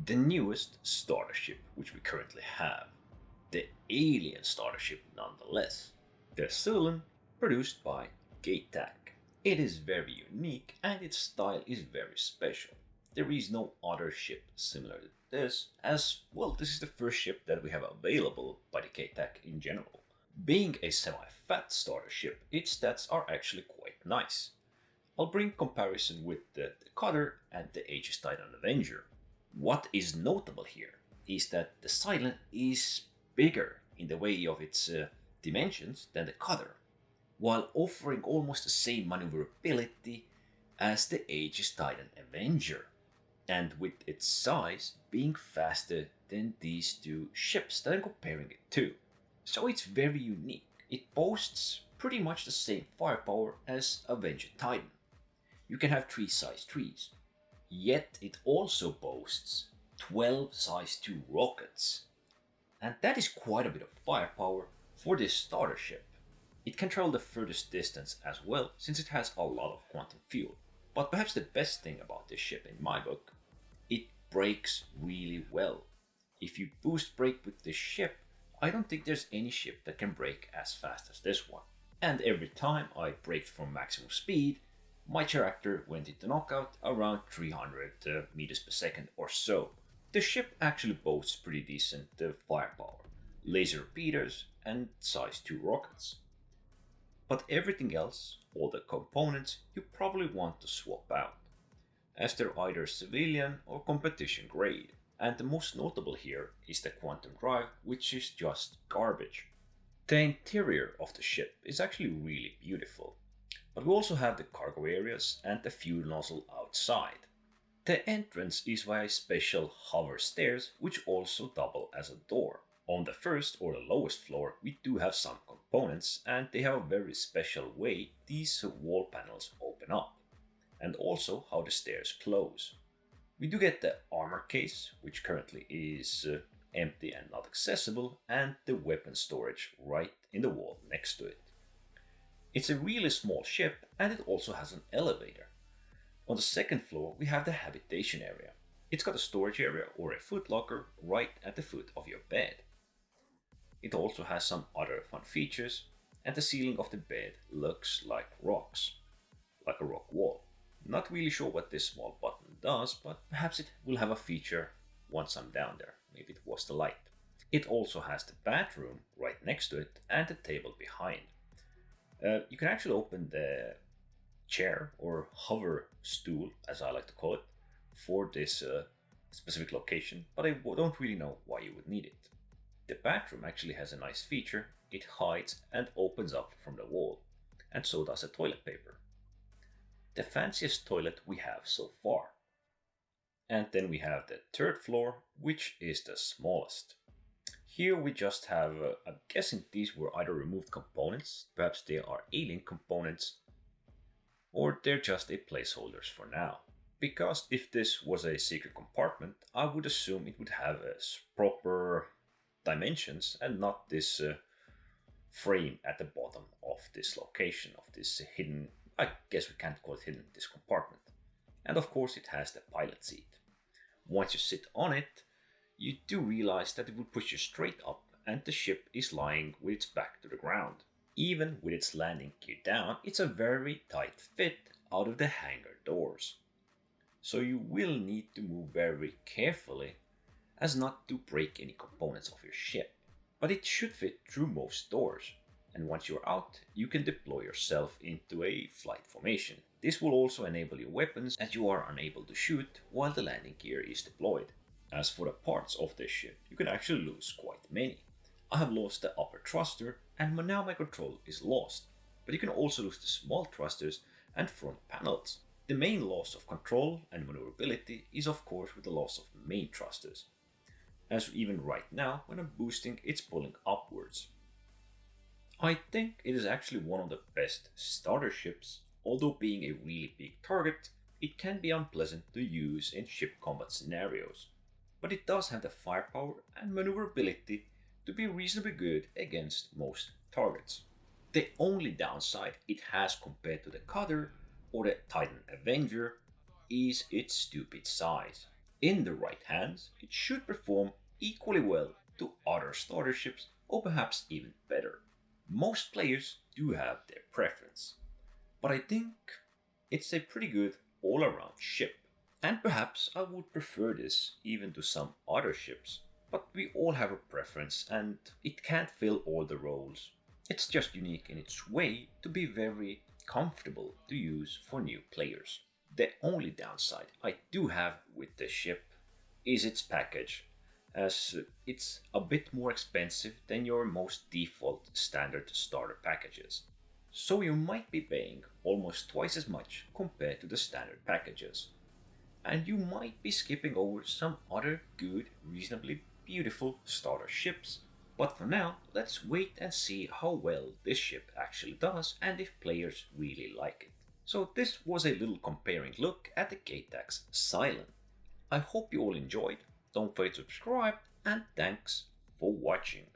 the newest starter ship which we currently have, the alien starter ship nonetheless, the Syulen, produced by Gatac. It is very unique and its style is very special. There is no other ship similar to this, as well this is the first ship that we have available by the Gatac in general. Being a semi-fat starter ship, its stats are actually quite nice. I'll bring comparison with the Cutter and the Aegis Titan Avenger. What is notable here is that the Syulen is bigger in the way of its dimensions than the Cutter, while offering almost the same maneuverability as the Aegis Titan Avenger, and with its size being faster than these two ships that I'm comparing it to. So it's very unique. It boasts pretty much the same firepower as Avenger Titan. You can have 3 size 3s, yet it also boasts 12 size 2 rockets. And that is quite a bit of firepower for this starter ship. It can travel the furthest distance as well, since it has a lot of quantum fuel. But perhaps the best thing about this ship in my book, it brakes really well. If you boost brake with this ship, I don't think there's any ship that can brake as fast as this one. And every time I braked from maximum speed, my character went into knockout around 300 meters per second or so. The ship actually boasts pretty decent firepower, laser repeaters and size 2 rockets. But everything else, all the components, you probably want to swap out, as they're either civilian or competition grade. And the most notable here is the quantum drive, which is just garbage. The interior of the ship is actually really beautiful, but we also have the cargo areas and the fuel nozzle outside. The entrance is via special hover stairs, which also double as a door. On the first or the lowest floor, we do have some components, and they have a very special way these wall panels open up, and also how the stairs close. We do get the armor case, which currently is empty and not accessible, and the weapon storage right in the wall next to it. It's a really small ship, and it also has an elevator. On the second floor, we have the habitation area. It's got a storage area or a foot locker right at the foot of your bed. It also has some other fun features, and the ceiling of the bed looks like rocks, like a rock wall. Not really sure what this small button does, but perhaps it will have a feature once I'm down there. Maybe it was the light. It also has the bathroom right next to it and the table behind. You can actually open the chair or hover stool, as I like to call it, for this specific location, but I don't really know why you would need it. The bathroom actually has a nice feature. It hides and opens up from the wall, and so does the toilet paper. The fanciest toilet we have so far. And then we have the third floor, which is the smallest. Here we just have, I'm guessing these were either removed components, perhaps they are alien components, or they're just a placeholders for now. Because if this was a secret compartment, I would assume it would have proper dimensions and not this frame at the bottom of this location, of this hidden, I guess we can't call it hidden, this compartment. And of course it has the pilot seat. Once you sit on it, you do realize that it will push you straight up and the ship is lying with its back to the ground. Even with its landing gear down, it's a very tight fit out of the hangar doors. So you will need to move very carefully as not to break any components of your ship. But it should fit through most doors, and once you're out, you can deploy yourself into a flight formation. This will also enable your weapons as you are unable to shoot while the landing gear is deployed. As for the parts of this ship, you can actually lose quite many. I have lost the upper thruster and now my control is lost, but you can also lose the small thrusters and front panels. The main loss of control and maneuverability is of course with the loss of main thrusters, as even right now when I'm boosting it's pulling upwards. I think it is actually one of the best starter ships, although being a really big target, it can be unpleasant to use in ship combat scenarios, but it does have the firepower and maneuverability to be reasonably good against most targets. The only downside it has compared to the Cutter or the Titan Avenger is its stupid size. In the right hands, it should perform equally well to other starter ships or perhaps even better. Most players do have their preference, but I think it's a pretty good all around ship. And perhaps I would prefer this even to some other ships, but we all have a preference and it can't fill all the roles. It's just unique in its way to be very comfortable to use for new players. The only downside I do have with this ship is its package, as it's a bit more expensive than your most default standard starter packages. So you might be paying almost twice as much compared to the standard packages. And you might be skipping over some other good, reasonably beautiful starter ships. But for now, let's wait and see how well this ship actually does and if players really like it. So this was a little comparing look at the Gatac Syulen. I hope you all enjoyed. Don't forget to subscribe and thanks for watching.